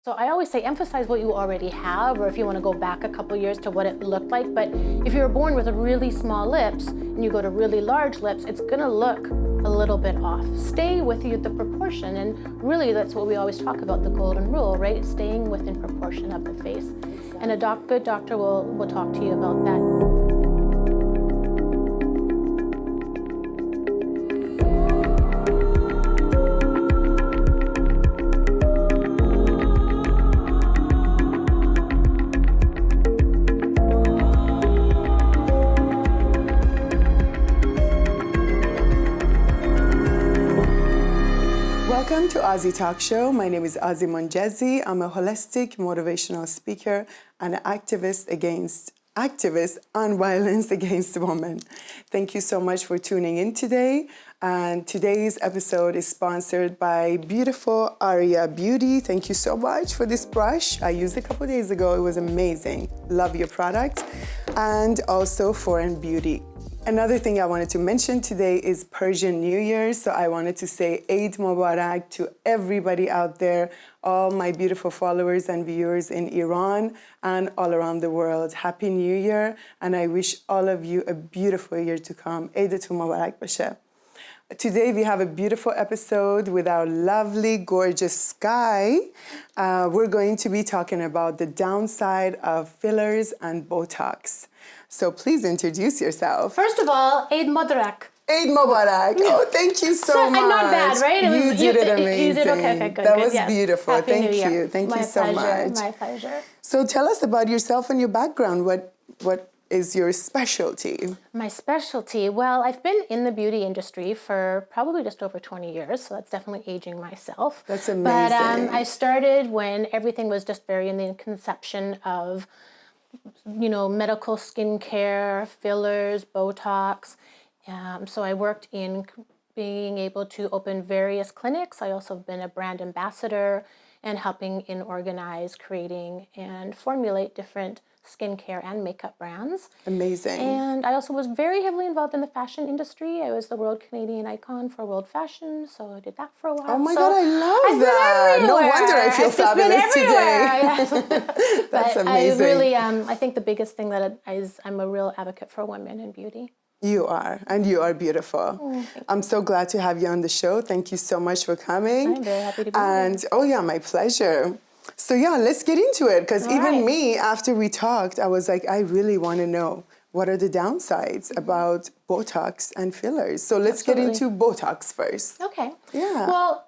So I always say emphasize what you already have, or if you want to go back a couple years to what it looked like. But if you were born with really small lips and you go to really large lips, it's going to look a little bit off. Stay with the proportion, and really that's what we always talk about, the golden rule, right? Staying within proportion of the face. And a good doctor will talk to you about that. Welcome to Azi Talk Show. My name is Azi Monjezi. I'm a holistic motivational speaker and an activist on violence against women. Thank you so much for tuning in today. And today's episode is sponsored by beautiful Aria Beauty. Thank you so much for this brush. I used it a couple days ago. It was amazing. Love your product. And also Foreign Beauty. Another thing I wanted to mention today is Persian New Year. So I wanted to say Eid Mubarak to everybody out there, all my beautiful followers and viewers in Iran and all around the world. Happy New Year. And I wish all of you a beautiful year to come. Eidatun Mubarak bashe. Today we have a beautiful episode with our lovely, gorgeous Sky. We're going to be talking about the downside of fillers and Botox. So please introduce yourself. First of all, Eid Mubarak. Eid Mubarak. Oh, thank you so much. Not bad, right? You did it amazing. You did okay, good. That good, was yes. beautiful. Happy Thank New Year. you. Thank you so much. My pleasure. So tell us about yourself and your background. What is your specialty? My specialty? Well, I've been in the beauty industry for probably just over 20 years, so that's definitely aging myself. That's amazing. But I started when everything was just very in the conception of, medical skincare, fillers, Botox. So I worked in being able to open various clinics. I also have been a brand ambassador and helping in organize, creating, and formulate different skincare and makeup brands. Amazing. And I also was very heavily involved in the fashion industry. I was the World Canadian Icon for World Fashion, so I did that for a while. Oh my God, I love that. No wonder I feel fabulous today. That's amazing. I really, I think the biggest thing that I'm a real advocate for women in beauty. You are, and you are beautiful. I'm so glad to have you on the show. Thank you so much for coming. I'm very happy to be here. And my pleasure. So let's get into it, because even me, after we talked, I was like, I really want to know what are the downsides about Botox and fillers. So let's get into Botox first. Okay. Yeah. Well,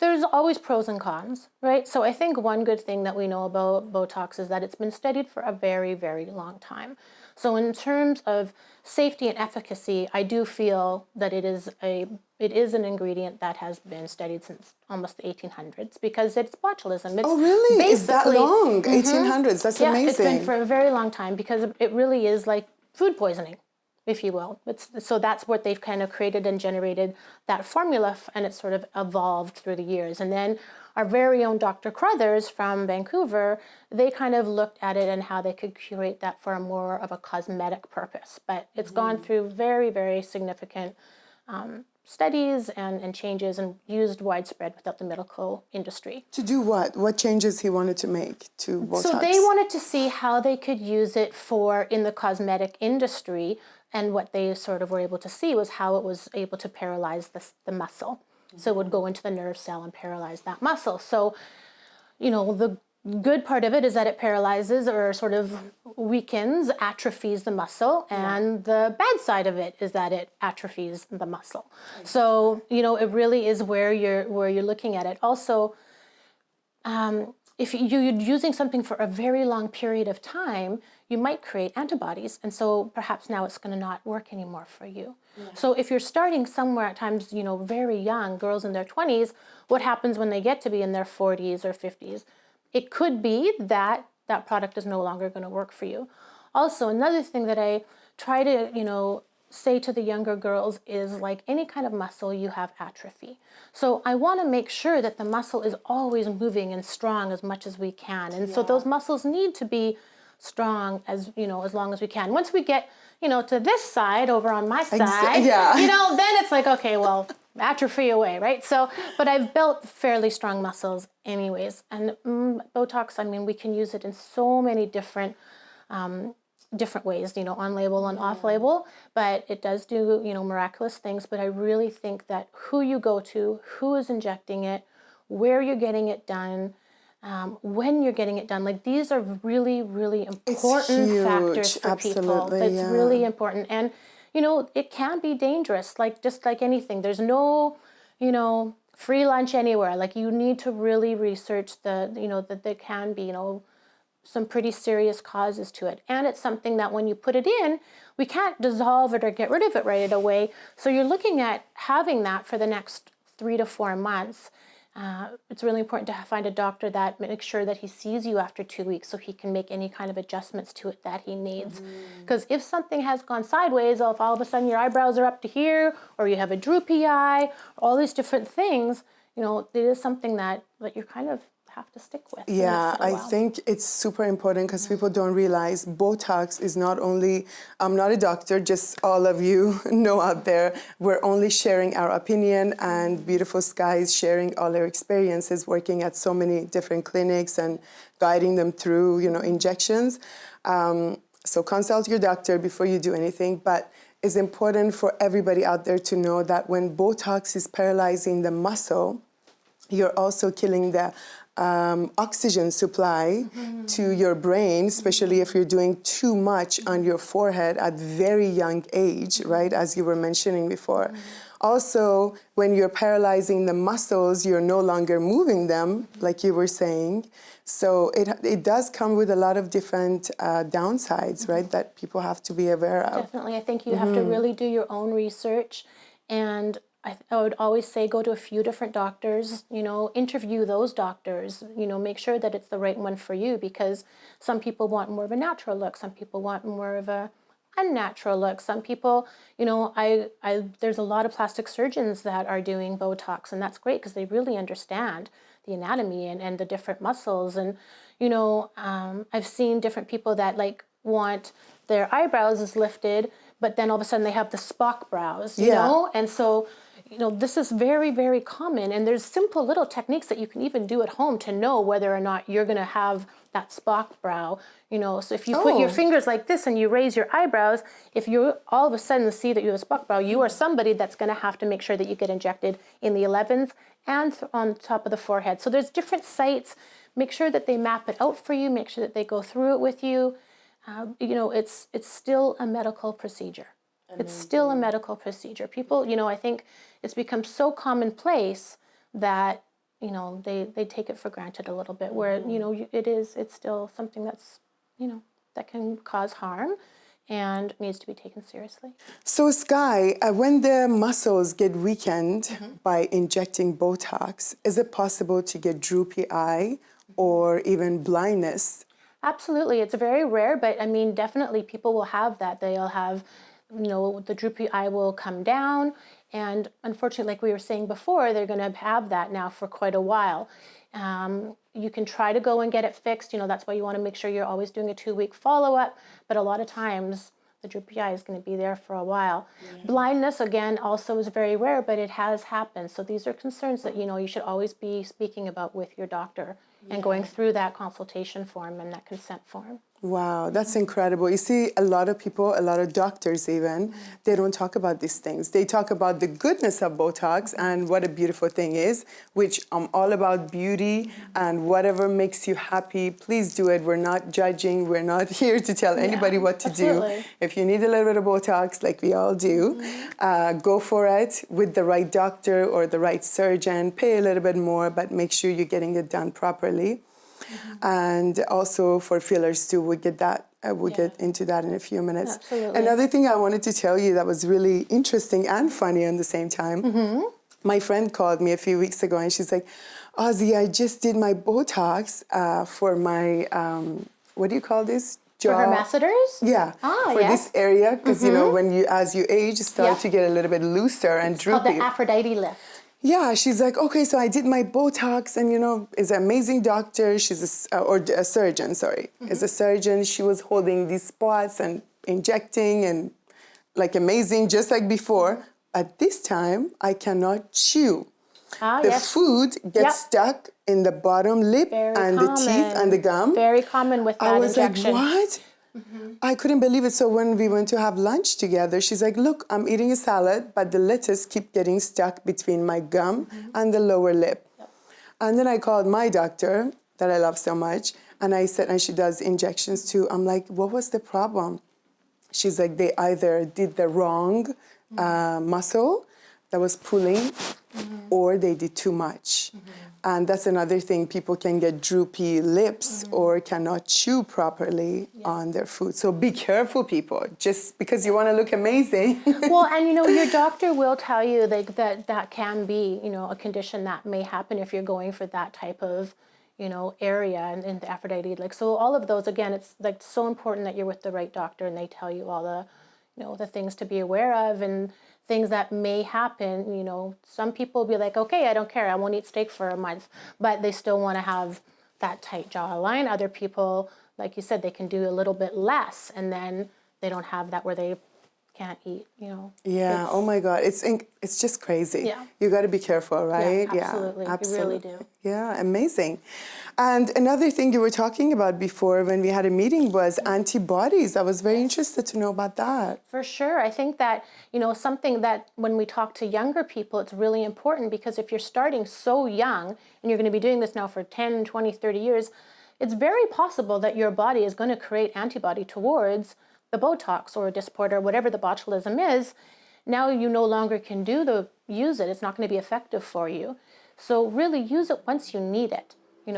there's always pros and cons, right? So I think one good thing that we know about Botox is that it's been studied for a very, very long time. So in terms of safety and efficacy, I do feel that it is an ingredient that has been studied since almost the 1800s, because it's botulism. It's really? Is that long? 1800s? That's amazing. It's been for a very long time, because it really is like food poisoning, if you will. So that's what they've kind of created and generated that formula, and it's sort of evolved through the years. And then our very own Dr. Crothers from Vancouver, they kind of looked at it and how they could curate that for a more of a cosmetic purpose. But it's gone through very, very significant studies and changes, and used widespread without the medical industry. To do what? What changes he wanted to make to Botox? So they wanted to see how they could use it in the cosmetic industry, and what they sort of were able to see was how it was able to paralyze the muscle. So it would go into the nerve cell and paralyze that muscle. So, the good part of it is that it paralyzes or sort of weakens, atrophies the muscle. And the bad side of it is that it atrophies the muscle. So, it really is where you're looking at it. Also, if you're using something for a very long period of time, you might create antibodies. And so perhaps now it's going to not work anymore for you. Yeah. So if you're starting somewhere at times, very young, girls in their 20s, what happens when they get to be in their 40s or 50s? It could be that that product is no longer going to work for you. Also, another thing that I try to, say to the younger girls is, like any kind of muscle, you have atrophy. So I want to make sure that the muscle is always moving and strong as much as we can. And so those muscles need to be strong as long as we can. Once we get, to this side over on my side, then it's like, okay, well, atrophy away, right? So, but I've built fairly strong muscles anyways. And Botox, I mean, we can use it in so many different ways, you know, on label and off label, but it does do, you know, miraculous things. But I really think that who you go to, who is injecting it, where you're getting it done, when you're getting it done, like these are really, really important factors for people. It's really important. And, you know, it can be dangerous, like just like anything. There's no, you know, free lunch anywhere. Like you need to really research you know, that there can be, you know, some pretty serious causes to it. And it's something that when you put it in, we can't dissolve it or get rid of it right away. So you're looking at having that for the next 3 to 4 months. It's really important to find a doctor that makes sure that he sees you after 2 weeks so he can make any kind of adjustments to it that he needs. Because if something has gone sideways, or if all of a sudden your eyebrows are up to here, or you have a droopy eye, all these different things, you know, it is something that you kind of have to stick with. Yeah, I think it's super important because people don't realize Botox is not only, I'm not a doctor, just all of you know out there, we're only sharing our opinion, and Beautiful Sky is sharing all their experiences working at so many different clinics and guiding them through, you know, injections. So consult your doctor before you do anything, but it's important for everybody out there to know that when Botox is paralyzing the muscle, you're also killing the oxygen supply to your brain, especially if you're doing too much on your forehead at very young age, right, as you were mentioning before. Also, when you're paralyzing the muscles, you're no longer moving them, like you were saying. So it does come with a lot of different downsides, right, that people have to be aware of. Definitely. I think you have to really do your own research, and I would always say go to a few different doctors, you know, interview those doctors, you know, make sure that it's the right one for you, because some people want more of a natural look, some people want more of a unnatural look, some people, you know, there's a lot of plastic surgeons that are doing Botox, and that's great because they really understand the anatomy and the different muscles. And, you know, I've seen different people that like want their eyebrows is lifted, but then all of a sudden they have the Spock brows, you know? And so, you know, this is very, very common. And there's simple little techniques that you can even do at home to know whether or not you're going to have that Spock brow, you know. So if you put your fingers like this and you raise your eyebrows, if you all of a sudden see that you have a Spock brow, you are somebody that's going to have to make sure that you get injected in the 11th and on top of the forehead. So there's different sites. Make sure that they map it out for you. Make sure that they go through it with you. You know, it's still a medical procedure. Amazing. It's still a medical procedure. People, you know, I think it's become so commonplace that, you know, they take it for granted a little bit, where, you know, it's still something that's, you know, that can cause harm and needs to be taken seriously. So Sky, when the muscles get weakened by injecting Botox, is it possible to get droopy eye or even blindness? Absolutely. It's very rare, but I mean, definitely people will have that. They'll have, you know, the droopy eye will come down. And unfortunately, like we were saying before, they're going to have that now for quite a while. You can try to go and get it fixed. You know, that's why you want to make sure you're always doing a 2-week follow-up. But a lot of times, the droopy eye is going to be there for a while. Yeah. Blindness, again, also is very rare, but it has happened. So these are concerns that, you know, you should always be speaking about with your doctor and going through that consultation form and that consent form. Wow, that's incredible. You see, a lot of people, a lot of doctors even, they don't talk about these things. They talk about the goodness of Botox and what a beautiful thing is, which I'm all about beauty and whatever makes you happy, please do it. We're not judging. We're not here to tell anybody what to do. If you need a little bit of Botox, like we all do, go for it with the right doctor or the right surgeon. Pay a little bit more, but make sure you're getting it done properly. And also for fillers too, we'll get into that in a few minutes. Absolutely. Another thing I wanted to tell you that was really interesting and funny at the same time. My friend called me a few weeks ago and she's like, Azi, I just did my Botox for my, what do you call this? Jaw. For her masseters? Yeah, for this area, because you know, when you, as you age, you start to get a little bit looser and droopy. It's called the Aphrodite lift. Yeah, she's like, okay, so I did my Botox, and you know, is an amazing doctor. She's a surgeon, sorry, is a surgeon. She was holding these spots and injecting and like amazing, just like before. at this time, I cannot chew. Ah, The yes. food gets Yep. stuck in the bottom lip Very and common. the teeth and the gum. Very common with that I was injection. like, what? I couldn't believe it. So when we went to have lunch together, she's like, look, I'm eating a salad, but the lettuce keep getting stuck between my gum and the lower lip. Yep. And then I called my doctor that I love so much, and I said, and she does injections too. I'm like, what was the problem? She's like, they either did the wrong muscle that was pulling, or they did too much. And that's another thing. People can get droopy lips or cannot chew properly on their food. So be careful, people. Just because you want to look amazing. Well, and your doctor will tell you that can be, a condition that may happen if you're going for that type of, area in the Aphrodite. So all of those, again, it's so important that you're with the right doctor and they tell you all the, the things to be aware of and things that may happen. Some people will be like, okay, I don't care, I won't eat steak for a month, but they still want to have that tight jawline. Other people, like you said, they can do a little bit less and then they don't have that where they can't eat, Yeah, oh my God, it's just crazy. Yeah. You got to be careful, right? Yeah, absolutely. You really do. Yeah, amazing. And another thing you were talking about before when we had a meeting was antibodies. I was very interested to know about that. For sure. I think that, something that when we talk to younger people, it's really important because if you're starting so young and you're going to be doing this now for 10, 20, 30 years, it's very possible that your body is going to create antibody towards the Botox or Dysport or whatever the botulism is. Now you no longer can use it. It's not going to be effective for you. So really use it once you need it. I'm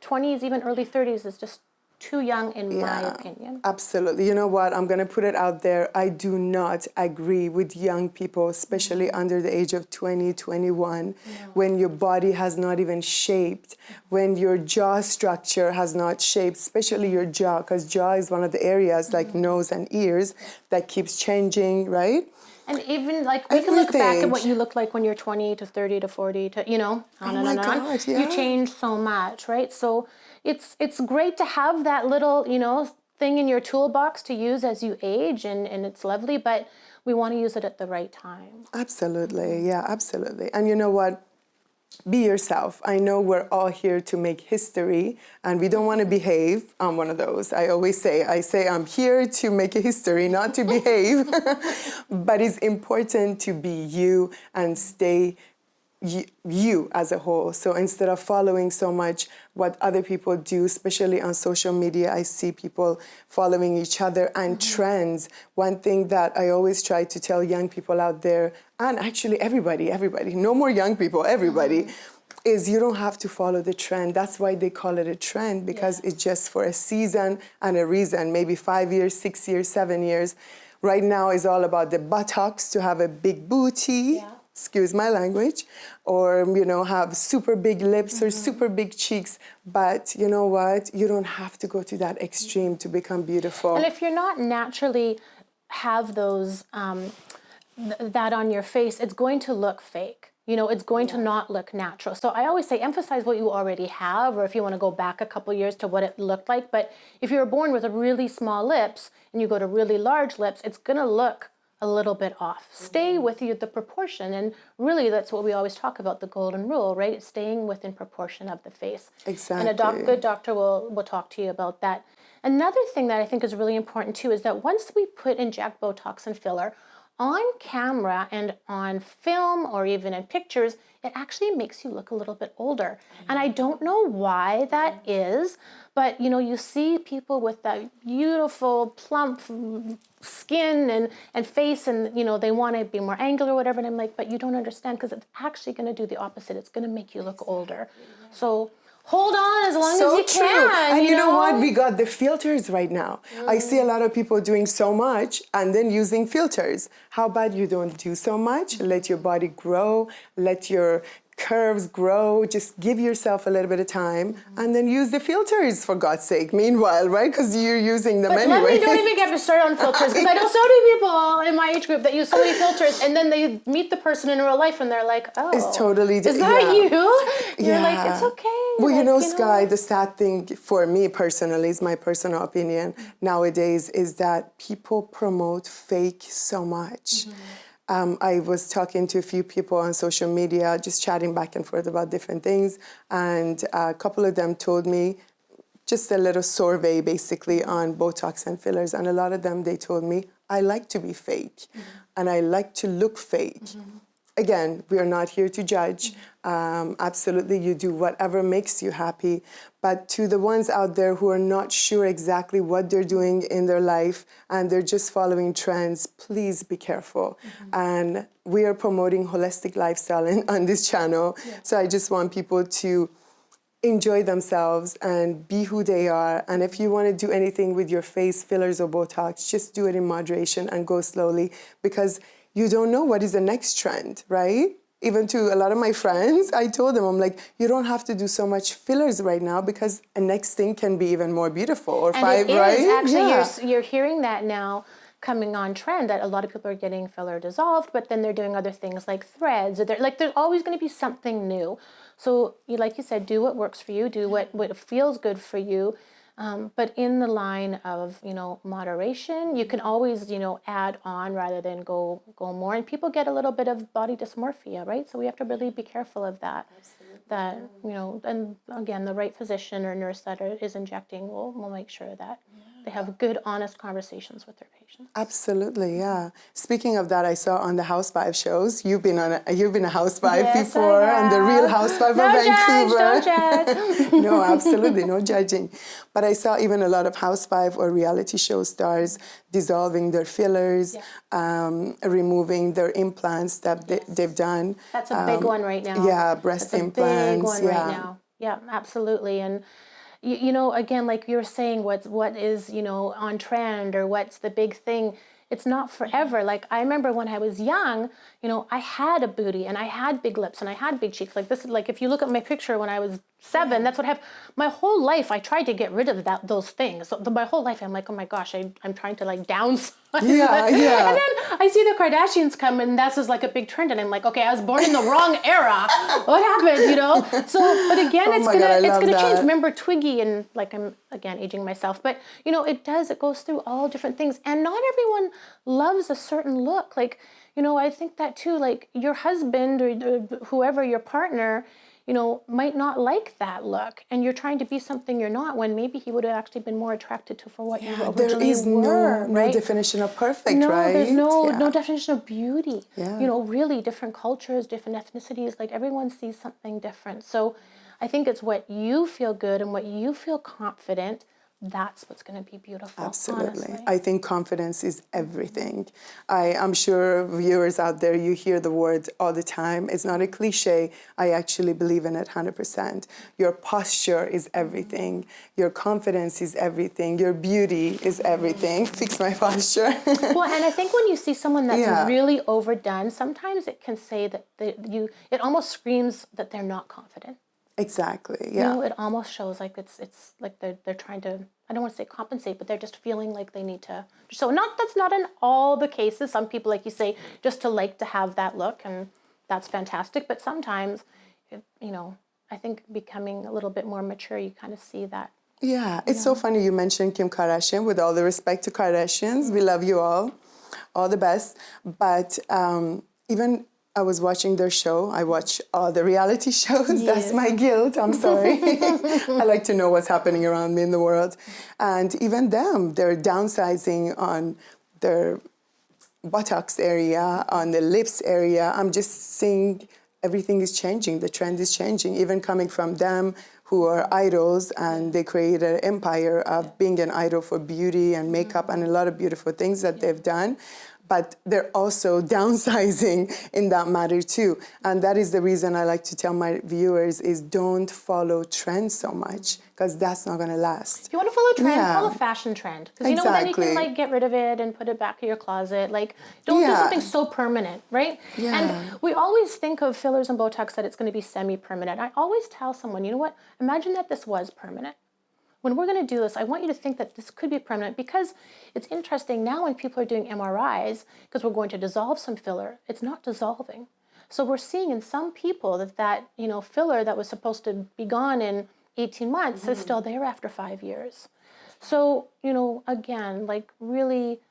20s, even early 30s is just too young in my opinion. Absolutely. You know what? I'm going to put it out there. I do not agree with young people, especially under the age of 20, 21, when your body has not even shaped, when your jaw structure has not shaped, especially your jaw, because jaw is one of the areas like nose and ears that keeps changing, right? And even we can look back at what you look like when you're 20 to 30 to 40 to, on and on and on. You change so much, right? So it's great to have that little, thing in your toolbox to use as you age and it's lovely, but we want to use it at the right time. Absolutely. Yeah, absolutely. And you know what? Be yourself. I know we're all here to make history and we don't want to behave. I'm one of those. I say I'm here to make a history, not to behave. But it's important to be you and stay you as a whole. So instead of following so much what other people do, especially on social media, I see people following each other and trends. One thing that I always try to tell young people out there, and actually everybody, no more young people, everybody, is you don't have to follow the trend. That's why they call it a trend, because it's just for a season and a reason, maybe 5 years, 6 years, 7 years. Right now is all about the Botox to have a big booty. Excuse my language, or, have super big lips or super big cheeks. But you know what? You don't have to go to that extreme to become beautiful. And if you're not naturally have those, that on your face, it's going to look fake. It's going to not look natural. So I always say emphasize what you already have, or if you want to go back a couple years to what it looked like. But if you were born with really small lips and you go to really large lips, it's going to look a little bit off. Stay with the proportion, and really that's what we always talk about, the golden rule, right? Staying within proportion of the face. Exactly. And a good doctor will talk to you about that. Another thing that I think is really important too is that once we inject Botox and filler on camera and on film or even in pictures, it actually makes you look a little bit older. And I don't know why that is, but you see people with that beautiful plump skin and face, and they want to be more angular or whatever, and I'm like, but you don't understand, because it's actually going to do the opposite. It's going to make you look older. So hold on as long as you can. And you know what? We got the filters right now. I see a lot of people doing so much and then using filters. How about you don't do so much? Let your body grow. Let your curves grow, just give yourself a little bit of time and then use the filters for God's sake. Meanwhile, right? Because you're using them anyway. Let me don't even get me started on filters because I know so many people in my age group that use so many filters and then they meet the person in real life and they're like, oh, it's totally is that you? You're like, it's okay. Well, like, Sky, the sad thing for me personally, is my personal opinion nowadays, is that people promote fake so much. I was talking to a few people on social media, just chatting back and forth about different things, and a couple of them told me just a little survey basically on Botox and fillers, and a lot of them, they told me, I like to be fake, and I like to look fake. Again, we are not here to judge. Absolutely, you do whatever makes you happy. But to the ones out there who are not sure exactly what they're doing in their life and they're just following trends, please be careful. And we are promoting holistic lifestyle on this channel. So I just want people to enjoy themselves and be who they are. And if you want to do anything with your face, fillers or Botox, just do it in moderation and go slowly, because you don't know what is the next trend, right? Even to a lot of my friends, I told them, I'm like, you don't have to do so much fillers right now because a next thing can be even more beautiful. Or and five, it is, right? actually, you're hearing that now coming on trend, that a lot of people are getting filler dissolved, but then they're doing other things like threads. Or there's always going to be something new. So like you said, do what works for you, do what feels good for you. But in the line of, moderation, you can always, add on rather than go more. And people get a little bit of body dysmorphia, right? So we have to really be careful of that. Absolutely. That, and again, the right physician or nurse that is injecting will make sure that they have good, honest conversations with their patients. Absolutely, yeah. Speaking of that, I saw on the Housewife shows, you've been a housewife Yes, before, and the Real Housewife of Vancouver. Don't judge. No, absolutely, no judging. But I saw even a lot of housewife or reality show stars dissolving their fillers, removing their implants that they've done. That's a big one right now. Yeah, breast implants. That's a big one right now. Yeah, absolutely. And again, like you were saying, what is, on trend or what's the big thing, it's not forever. Like I remember when I was young, I had a booty and I had big lips and I had big cheeks. Like this is like, if you look at my picture when I was 7, that's what happened. My whole life, I tried to get rid of those things. So my whole life, I'm like, oh my gosh, I'm trying to like downsize. Yeah. And then I see the Kardashians come and that's just like a big trend. And I'm like, okay, I was born in the wrong era. What happened, So, but again, it's gonna change. Remember Twiggy, and like I'm again aging myself, but it goes through all different things. And not everyone loves a certain look. Like, I think that too, like your husband or whoever, your partner, might not like that look, and you're trying to be something you're not, when maybe he would have actually been more attracted to for what you originally were. No definition of perfect, right? There's no definition of beauty. Yeah. Really different cultures, different ethnicities, like everyone sees something different. So I think it's what you feel good and what you feel confident, that's what's going to be beautiful. Absolutely. Honestly. I think confidence is everything. I'm sure viewers out there, you hear the word all the time. It's not a cliche. I actually believe in it 100%. Your posture is everything. Your confidence is everything. Your beauty is everything. Fix my posture. Well, and I think when you see someone that's really overdone, sometimes it can say that it almost screams that they're not confident. Exactly, yeah. It almost shows like it's like they're trying to, I don't want to say compensate, but they're just feeling like they need to. So that's not in all the cases. Some people, like you say, just to have that look, and that's fantastic. But sometimes, I think becoming a little bit more mature, you kind of see that. Yeah, it's so funny you mentioned Kim Kardashian. With all the respect to Kardashians, we love you all the best. But even I was watching their show. I watch all the reality shows. Yes. That's my guilt. I'm sorry. I like to know what's happening around me in the world. And even them, they're downsizing on their buttocks area, on the lips area. I'm just seeing everything is changing. The trend is changing, even coming from them who are idols, and they created an empire of being an idol for beauty and makeup and a lot of beautiful things that they've done. but they're also downsizing in that matter too. And that is the reason I like to tell my viewers is don't follow trends so much, because that's not going to last. If you want to follow trend, Yeah. follow fashion trend. Because you know, then you can Exactly. like get rid of it and put it back in your closet. Like, don't do Yeah. something so permanent, right? Yeah. And we always think of fillers and Botox that it's going to be semi-permanent. I always tell someone, you know what? Imagine that this was permanent. When we're going to do this, I want you to think that this could be permanent, because it's interesting now when people are doing MRIs, because we're going to dissolve some filler, it's not dissolving. So we're seeing in some people that you know, filler that was supposed to be gone in 18 months is still there after 5 years. So, you know, again, like really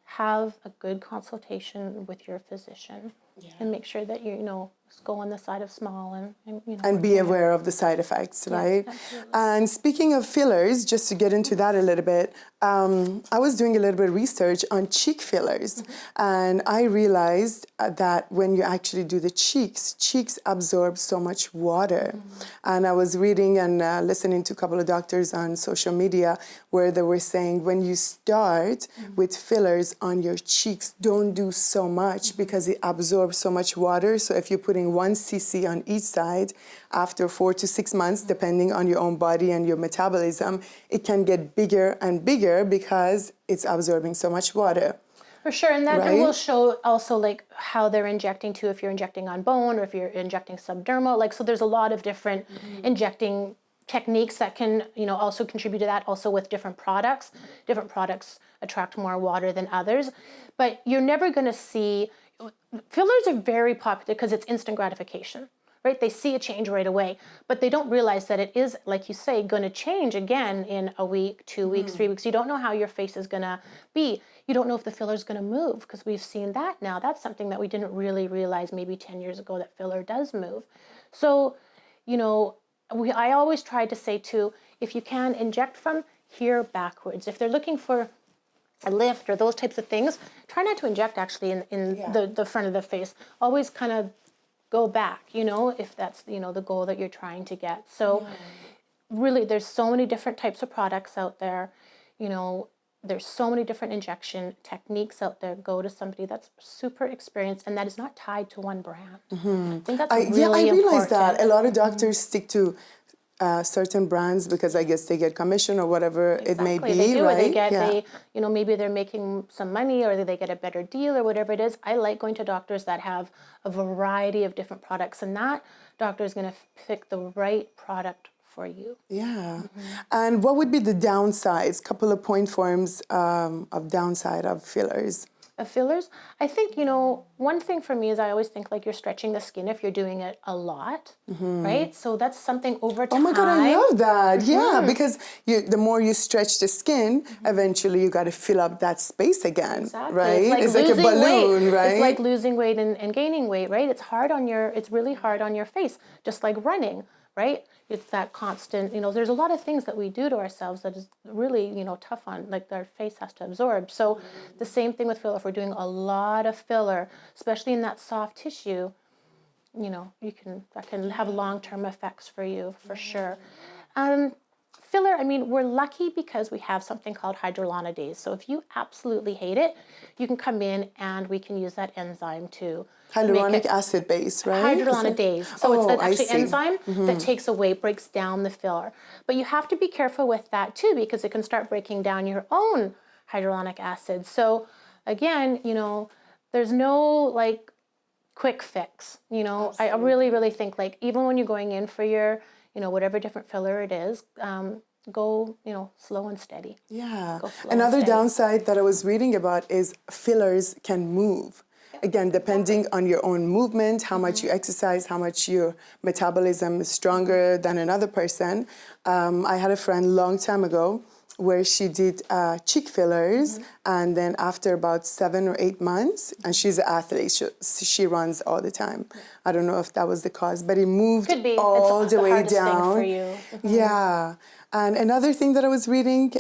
have a good consultation with your physician and make sure that you know, go on the side of small and you know. And be aware of the side effects, right? Absolutely. And speaking of fillers, just to get into that a little bit, I was doing a little bit of research on cheek fillers, and I realized that when you actually do the cheeks absorb so much water. And I was reading and listening to a couple of doctors on social media where they were saying when you start with fillers on your cheeks, don't do so much because it absorbs so much water. So if you're putting 1 cc on each side, after 4 to 6 months, depending on your own body and your metabolism, it can get bigger and bigger because it's absorbing so much water. For sure, and that Right? will show also like how they're injecting too, if you're injecting on bone or if you're injecting subdermal. Like, so there's a lot of different injecting techniques that can, you know, also contribute to that. Also with different products attract more water than others, but you're never going to see. Fillers are very popular because it's instant gratification. Right? They see a change right away, but they don't realize that it is, like you say, going to change again in a week, 2 weeks, 3 weeks. You don't know how your face is going to be. You don't know if the filler is going to move, because we've seen that now. That's something that we didn't really realize maybe 10 years ago, that filler does move. So, you know, I always try to say too, if you can inject from here backwards, if they're looking for a lift or those types of things, try not to inject actually in the front of the face. Always kind of go back, you know, if that's, you know, the goal that you're trying to get. So really, there's so many different types of products out there, you know, there's so many different injection techniques out there. Go to somebody that's super experienced and that is not tied to one brand. I think that's really important. I realize that a lot of doctors stick to certain brands because I guess they get commission or whatever it may be, they do, right? Or they get, you know, maybe they're making some money or they get a better deal or whatever it is. I like going to doctors that have a variety of different products, and that doctor is going to pick the right product for you. Yeah. And what would be the downsides? Couple of point forms of downside of fillers. Of fillers, I think, you know, one thing for me is I always think like you're stretching the skin if you're doing it a lot, right? So that's something over time. Oh my God, I love that. Yeah, because the more you stretch the skin, eventually you got to fill up that space again, Exactly. right? It's like a balloon, weight. right? It's like losing weight and gaining weight, right? It's really hard on your face, just like running, right? It's that constant, you know, there's a lot of things that we do to ourselves that is really, you know, tough on, like our face has to absorb. So the same thing with filler. If we're doing a lot of filler, especially in that soft tissue, you know, that can have long-term effects for you, for sure. Filler, I mean, we're lucky because we have something called hyaluronidase. So if you absolutely hate it, you can come in and we can use that enzyme to Hyaluronic acid base, right? Hyaluronidase. So it's actually an enzyme that takes away, breaks down the filler. But you have to be careful with that too, because it can start breaking down your own hyaluronic acid. So again, you know, there's no like quick fix. You know, I really, really think like even when you're going in for your, you know, whatever different filler it is, go, you know, slow and steady. Yeah. Another downside that I was reading about is fillers can move. Again, depending on your own movement, how much you exercise, how much your metabolism is stronger than another person. I had a friend long time ago where she did cheek fillers, and then after about 7 or 8 months, and she's an athlete, she runs all the time. I don't know if that was the cause, but it moved all the way down. Thing for you. Yeah. And another thing that I was reading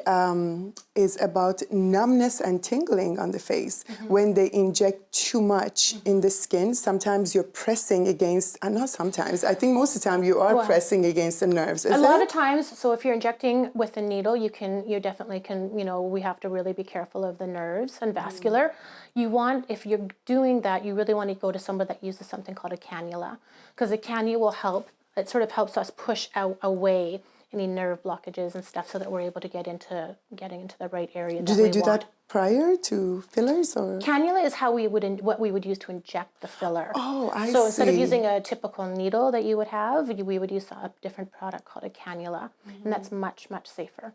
is about numbness and tingling on the face. When they inject too much in the skin, sometimes you're pressing against, and not sometimes, I think most of the time you are pressing against the nerves. A lot of times, so if you're injecting with a needle, you can you definitely can, we have to really be careful of the nerves and vascular. You want, if you're doing that, you really want to go to somebody that uses something called a cannula, because a cannula will help. It sort of helps us push out away any nerve blockages and stuff, so that we're able to getting into the right area. Do they do that prior to fillers, or? Cannula is how what we would use to inject the filler. Oh, I see. So instead of using a typical needle that you would have, we would use a different product called a cannula, and that's much, much safer.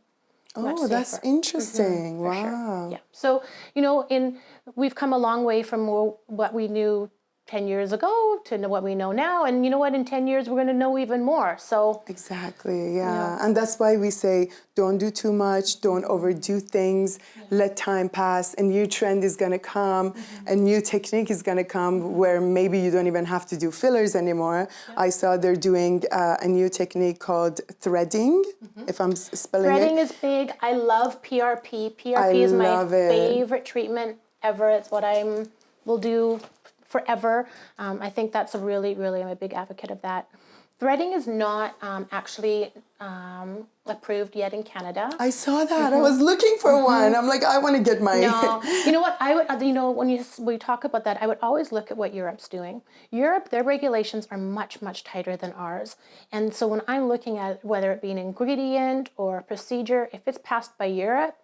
Oh, that's interesting. Wow. Sure. Yeah. So, we've come a long way from what we knew 10 years ago to what we know now. And you know what? In 10 years, we're going to know even more. So exactly, yeah. And that's why we say, don't do too much, don't overdo things, let time pass. A new trend is going to come, a new technique is going to come where maybe you don't even have to do fillers anymore. I saw they're doing a new technique called threading, if I'm spelling threading it. is big. I love PRP. PRP is my favorite treatment ever. It's what I will do forever. I think that's really, I'm a big advocate of that. Threading is not actually approved yet in Canada. I saw that. I was looking for one. I'm like, I want to get my... No. You know what? I would, when we talk about that, I would always look at what Europe's doing. Europe, their regulations are much, much tighter than ours. And so when I'm looking at whether it be an ingredient or a procedure, if it's passed by Europe,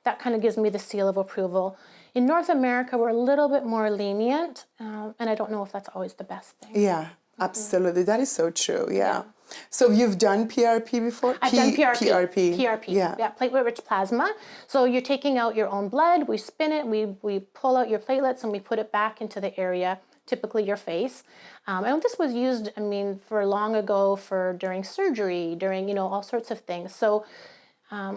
that kind of gives me the seal of approval. In North America, we're a little bit more lenient, and I don't know if that's always the best thing. Yeah, absolutely. That is so true, yeah. So you've done PRP before? I've done PRP. PRP. Yeah, platelet-rich plasma. So you're taking out your own blood, we spin it, we pull out your platelets, and we put it back into the area, typically your face. And this was used, for long ago, during surgery, during, all sorts of things. So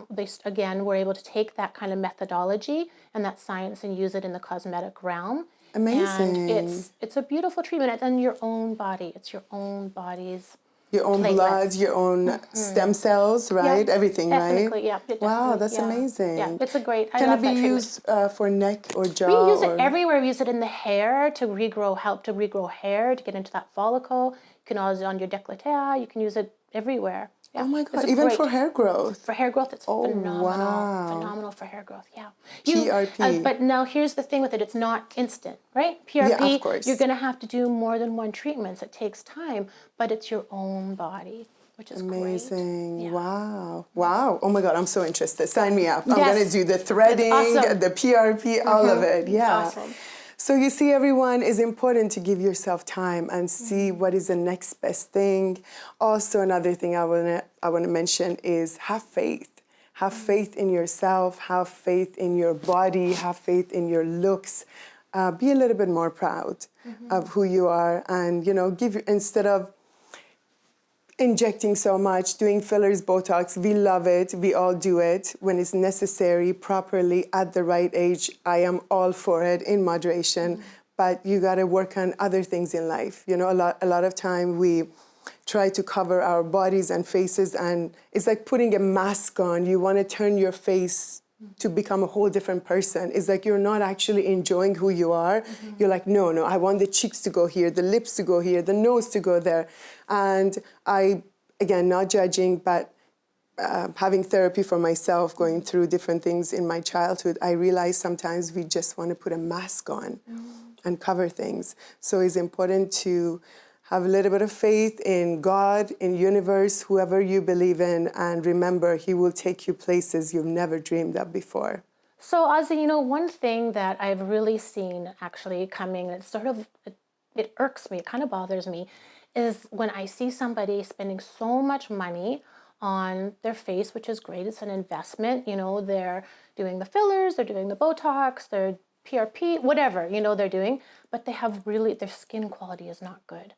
they, again, were able to take that kind of methodology and that science and use it in the cosmetic realm. Amazing. And it's a beautiful treatment. It's in your own body. It's your own body's your own platelets. blood, your own stem cells, right? Yeah, everything, definitely, right? Yeah, wow, that's amazing. Yeah, it's a great. Can it be used for neck or jaw? We use it everywhere. We use it in the hair to help to regrow hair, to get into that follicle. You can use it on your décolleté. You can use it everywhere. Yeah. Oh my God, even for hair growth? For hair growth, it's phenomenal. Wow. Phenomenal for hair growth, yeah. PRP. But now here's the thing with it, it's not instant, right? PRP, yeah, of course. You're going to have to do more than one treatment, so it takes time, but it's your own body, which is amazing. Great. Yeah. Wow. Wow. Oh my God, I'm so interested. Sign me up. I'm going to do the threading, the PRP, all of it. Yeah. It's awesome. So you see, everyone, it's important to give yourself time and see what is the next best thing. Also, another thing I want to mention is have faith. Have faith in yourself, have faith in your body, have faith in your looks. Be a little bit more proud of who you are, and, instead of injecting so much, doing fillers, Botox, we love it. We all do it when it's necessary, properly, at the right age. I am all for it in moderation, but you got to work on other things in life. A lot of time we try to cover our bodies and faces, and it's like putting a mask on. You want to turn your face to become a whole different person. It's like you're not actually enjoying who you are. You're like, no, I want the cheeks to go here, the lips to go here, the nose to go there. And I, again, not judging, but having therapy for myself, going through different things in my childhood, I realized sometimes we just want to put a mask on and cover things. So it's important to have a little bit of faith in God, in universe, whoever you believe in, and remember, He will take you places you've never dreamed of before. So, Azi, one thing that I've really seen actually coming, it irks me, it kind of bothers me, is when I see somebody spending so much money on their face, which is great, it's an investment, they're doing the fillers, they're doing the Botox, they're PRP, whatever, they're doing, but their skin quality is not good.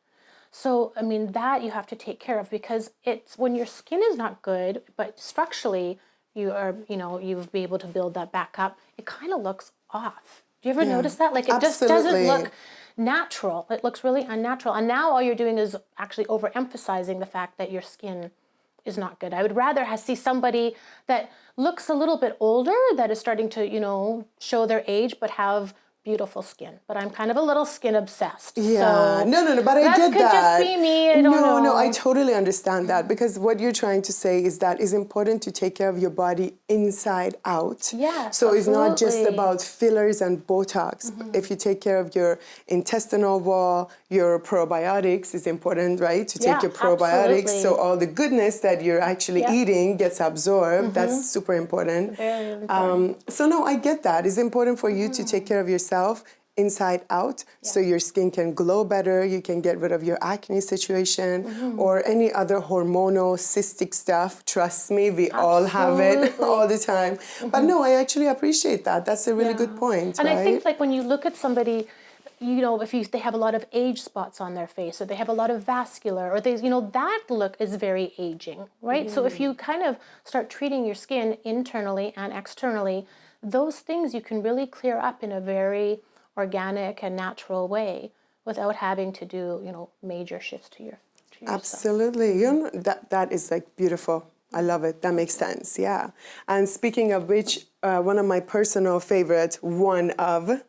So, that you have to take care of, because it's when your skin is not good, but structurally you've been able to build that back up, it kind of looks off. Do you ever notice that? Like, it just doesn't look natural. It looks really unnatural. And now all you're doing is actually overemphasizing the fact that your skin is not good. I would rather see somebody that looks a little bit older, that is starting to, show their age, but have beautiful skin, but I'm kind of a little skin obsessed. Yeah, So no, but I that get could that. just be me. I don't know. No, I totally understand that, because what you're trying to say is that it's important to take care of your body inside out. Yes, so it's not just absolutely. about fillers and Botox. If you take care of your intestinal wall, your probiotics is important, right? To take Yeah, your probiotics, so absolutely. all the goodness that you're actually Yep. eating gets absorbed. That's super important. Very important. So no, I get that. It's important for you to take care of yourself inside out, so your skin can glow better, you can get rid of your acne situation or any other hormonal cystic stuff. Trust me, we all have it Absolutely. all the time. But no, I actually appreciate that. That's a really good point, And right? I think like when you look at somebody, you know, if they have a lot of age spots on their face, or they have a lot of vascular, or they, you know, that look is very aging, right? So if you kind of start treating your skin internally and externally, those things you can really clear up in a very organic and natural way without having to do, you know, major shifts to yourself. Absolutely. You know, that is like beautiful. I love it. That makes sense. Yeah. And speaking of which, one of my personal favorite,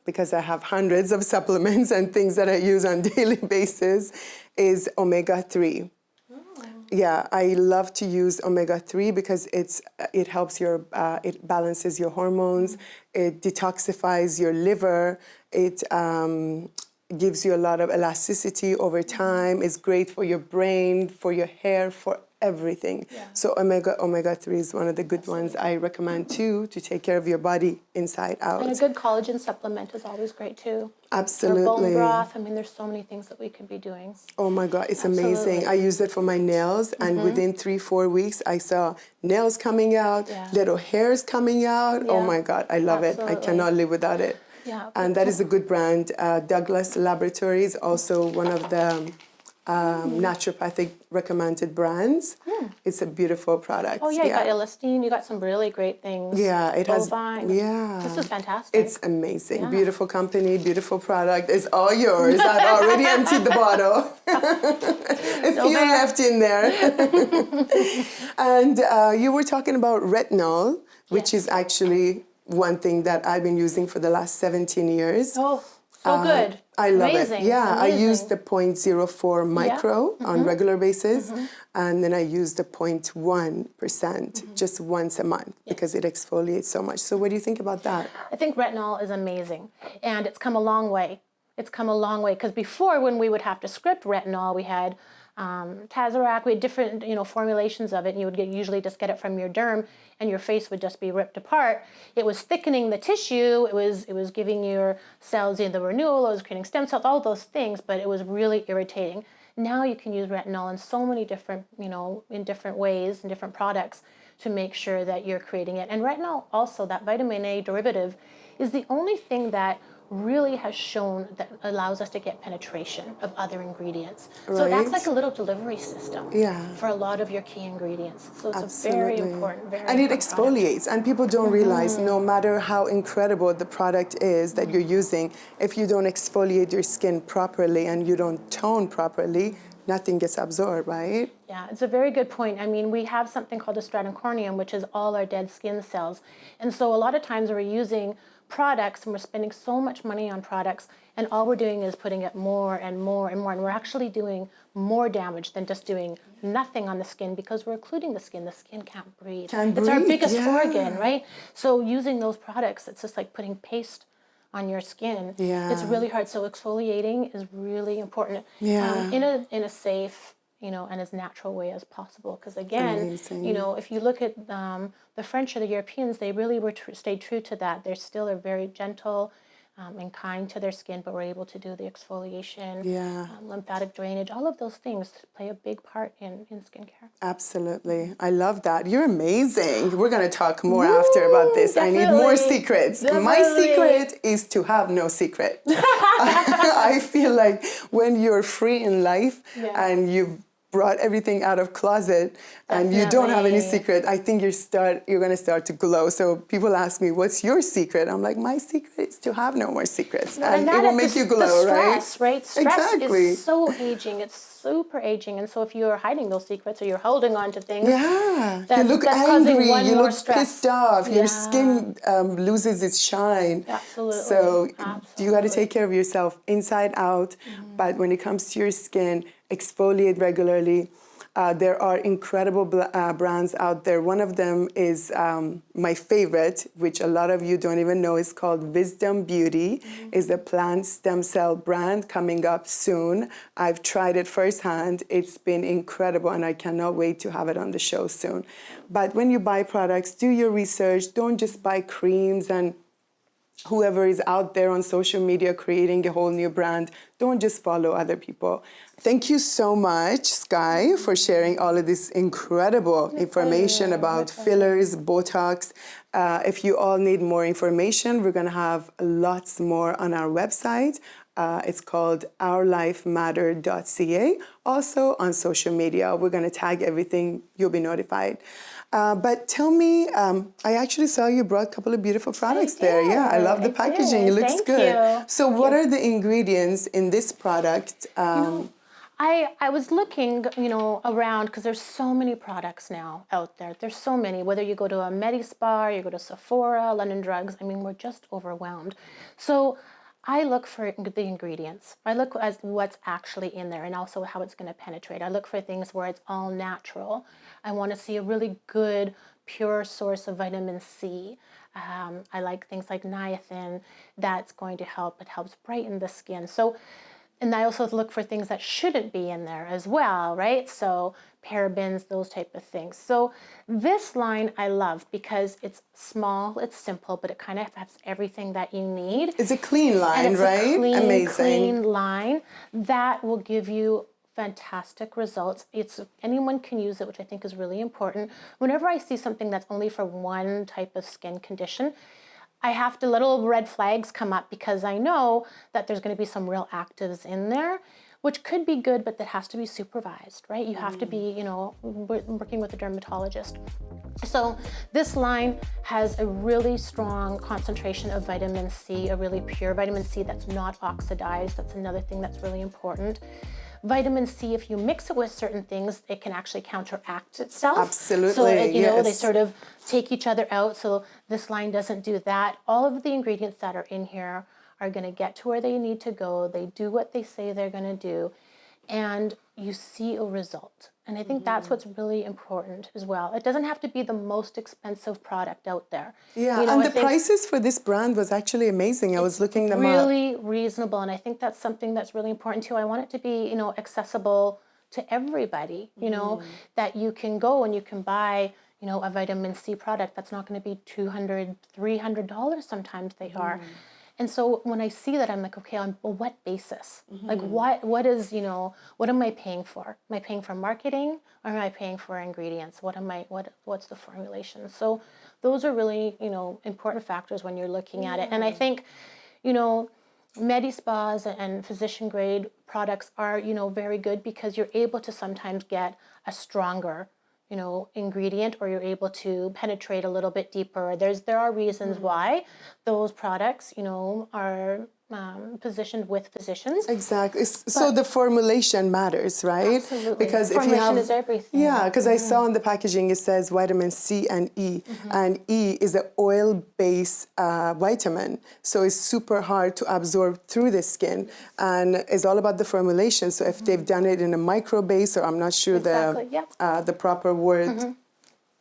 because I have hundreds of supplements and things that I use on a daily basis, is omega-3. Yeah, I love to use omega-3 because it helps it balances your hormones, it detoxifies your liver, it gives you a lot of elasticity over time. It's great for your brain, for your hair, for everything. Yeah. So omega-3 is one of the good ones I recommend too, to take care of your body inside out. And a good collagen supplement is always great too. Absolutely. Or bone broth. I mean, there's so many things that we could be doing. Oh my God, it's Absolutely. amazing. I used it for my nails, and within 3-4 weeks, I saw nails coming out, little hairs coming out. Oh Yeah. my God, I love it. I Absolutely. cannot live without it. Yeah. And that is a good brand. Douglas Laboratories, also one of the naturopathic recommended brands. It's a beautiful product. Oh yeah, you got elastine, you got some really great things. Yeah, it has. Bovine. Yeah, This is fantastic. It's amazing. Beautiful company, beautiful product. It's all yours. I've already emptied the bottle. A few left in there. And you were talking about retinol, which is actually one thing that I've been using for the last 17 years. Oh, so good. I love Amazing. it. Yeah, I Amazing. use the 0.04 micro on regular basis, and then I use the 0.1% just once a month because it exfoliates so much. So what do you think about that? I think retinol is amazing, and it's come a long way. It's come a long way because before, when we would have to script retinol, we had Tazorac, we had different, you know, formulations of it, and you would usually just get it from your derm, and your face would just be ripped apart. It was thickening the tissue. It was giving your cells the renewal. It was creating stem cells, all those things, but it was really irritating. Now you can use retinol in so many different, you know, in different ways, in different products to make sure that you're creating it. And retinol also, that vitamin A derivative, is the only thing that really has shown that allows us to get penetration of other ingredients. So that's like a little delivery system for a lot of your key ingredients. So it's a very important, very and it important exfoliates, and people don't realize no matter how incredible the product is that you're using, if you don't exfoliate your skin properly and you don't tone properly, nothing gets absorbed, right? Yeah, it's a very good point. I mean, we have something called a stratum corneum, which is all our dead skin cells. And so a lot of times we're using products and we're spending so much money on products, and all we're doing is putting it more and more and more, and we're actually doing more damage than just doing nothing on the skin because we're occluding the skin. The skin can't breathe. It's our biggest organ, right? So using those products, it's just like putting paste on your skin. It's really hard. So exfoliating is really important in a safe, you know, and as natural way as possible. Because again, you know, if you look at the French or the Europeans, they really stayed true to that. They still are very gentle and kind to their skin, but we're able to do the exfoliation, lymphatic drainage, all of those things play a big part in skincare. Absolutely. I love that. You're amazing. We're going to talk more after about this. Definitely. I need more secrets. Definitely. My secret is to have no secret. I feel like when you're free in life and you've brought everything out of closet and you don't have any secret, I think you're going to start to glow. So people ask me, what's your secret? I'm like, my secret is to have no more secrets. And it will make you glow, the stress, right? Stress Exactly. is so aging. It's super aging. And so if you're hiding those secrets or you're holding on to things, Yeah, that, you look that's angry, causing one you more look stress. pissed off, your Yeah. skin loses its shine. Absolutely. So you got to Absolutely. take care of yourself inside out. But when it comes to your skin, exfoliate regularly. There are incredible brands out there. One of them is my favorite, which a lot of you don't even know, is called Wisdom Beauty. Is a plant stem cell brand coming up soon. I've tried it firsthand. It's been incredible, and I cannot wait to have it on the show soon. But when you buy products, do your research. Don't just buy creams and whoever is out there on social media creating a whole new brand. Don't just follow other people. Thank you so much, Sky, for sharing all of this incredible information about fillers, Botox. If you all need more information, we're going to have lots more on our website. It's called ourlifematter.ca. Also on social media, we're going to tag everything. You'll be notified. But tell me, I actually saw you brought a couple of beautiful products there. Yeah, I love the packaging. It looks good. So what are the ingredients in this product? I was looking, around because there's so many products now out there. There's so many. Whether you go to a Medi-Spa, you go to Sephora, London Drugs, we're just overwhelmed. So I look for the ingredients. I look at what's actually in there and also how it's going to penetrate. I look for things where it's all natural. I want to see a really good, pure source of vitamin C. I like things like niacin. That's going to help. It helps brighten the skin. And I also look for things that shouldn't be in there as well, right? So parabens, those type of things. So this line I love because it's small, it's simple, but it kind of has everything that you need. It's a clean line, and it's right? A clean, Amazing. Clean line that will give you fantastic results. Anyone can use it, which I think is really important. Whenever I see something that's only for one type of skin condition, I have to, little red flags come up because I know that there's going to be some real actives in there, which could be good, but that has to be supervised, right? You have to be, working with a dermatologist. So this line has a really strong concentration of vitamin C, a really pure vitamin C that's not oxidized. That's another thing that's really important. Vitamin C, if you mix it with certain things, it can actually counteract itself. Absolutely, so yes. They sort of take each other out. So this line doesn't do that. All of the ingredients that are in here are going to get to where they need to go. They do what they say they're going to do, and you see a result. And I think that's what's really important as well. It doesn't have to be the most expensive product out there. Yeah, and the prices for this brand was actually amazing. I was looking them up. Really reasonable, and I think that's something that's really important too. I want it to be, accessible to everybody, that you can go and you can buy, a vitamin C product that's not going to be $200, $300 sometimes they are. And so when I see that, I'm like, okay, on what basis? Like what is, what am I paying for? Am I paying for marketing or am I paying for ingredients? What's the formulation? So those are really, important factors when you're looking at it. And I think, Medi-Spas and physician grade products are, very good because you're able to sometimes get a stronger ingredient, or you're able to penetrate a little bit deeper. There are reasons why those products, are positioned with physicians. Exactly. So the formulation matters, right? Absolutely. Because formulation is everything. Yeah, because I saw on the packaging it says vitamin C and E, and E is an oil-based vitamin, so it's super hard to absorb through the skin, and it's all about the formulation. So if they've done it in a micro base, or I'm not sure the proper word.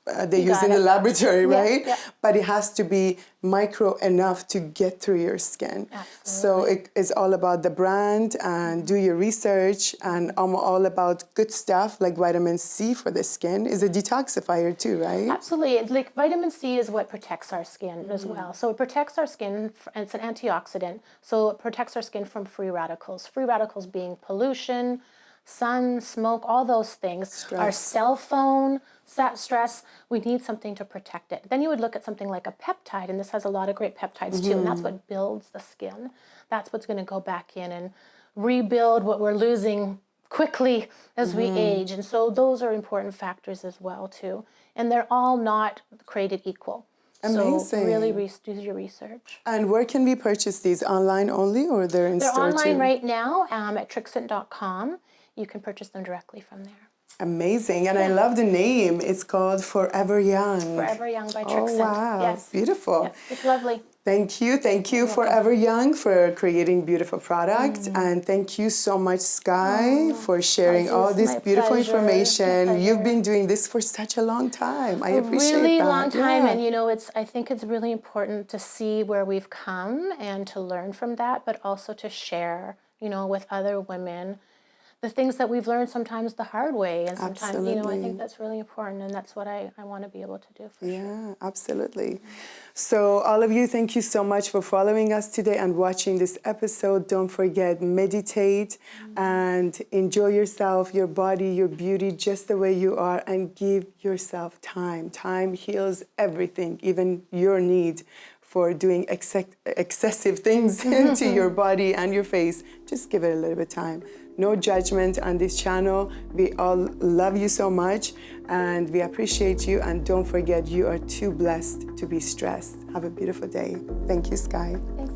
They use in the laboratory, right? Yeah. But it has to be micro enough to get through your skin. Absolutely. So it is all about the brand and do your research. And I'm all about good stuff like vitamin C for the skin. Is a detoxifier too, right? Absolutely. Like vitamin C is what protects our skin as well. So it protects our skin, and it's an antioxidant. So it protects our skin from free radicals. Free radicals being pollution, sun, smoke, all those things. Stress. Our cell phone, stress, we need something to protect it. Then you would look at something like a peptide, and this has a lot of great peptides too, and that's what builds the skin. That's what's going to go back in and rebuild what we're losing quickly as we age. And so those are important factors as well too. And they're all not created equal. Amazing. So really do your research. And where can we purchase these? Online only, or they're in store too? They're online right now at Trixent.com. you can purchase them directly from there. Amazing. And I love the name. It's called Forever Young. Forever Young by Oh, Trixent. wow. Yes. Beautiful. Yes. It's lovely. Thank you. Thank you, Forever Young, for creating beautiful products. And thank you so much, Sky, for sharing Azi, all it's this my beautiful pleasure. information. My You've pleasure. been doing this for such a long time. I appreciate really that. long time, Yeah. and you know, I think it's really important to see where we've come and to learn from that, but also to share, you know, with other women the things that we've learned sometimes the hard way, and sometimes, you know, I think that's really important, and that's what I want to be able to do for sure. Yeah, absolutely. So all of you, thank you so much for following us today and watching this episode. Don't forget, meditate and enjoy yourself, your body, your beauty, just the way you are, and give yourself time. Time heals everything, even your need for doing excessive things to your body and your face. Just give it a little bit of time. No judgment on this channel. We all love you so much and we appreciate you. And don't forget, you are too blessed to be stressed. Have a beautiful day. Thank you, Sky. Thanks,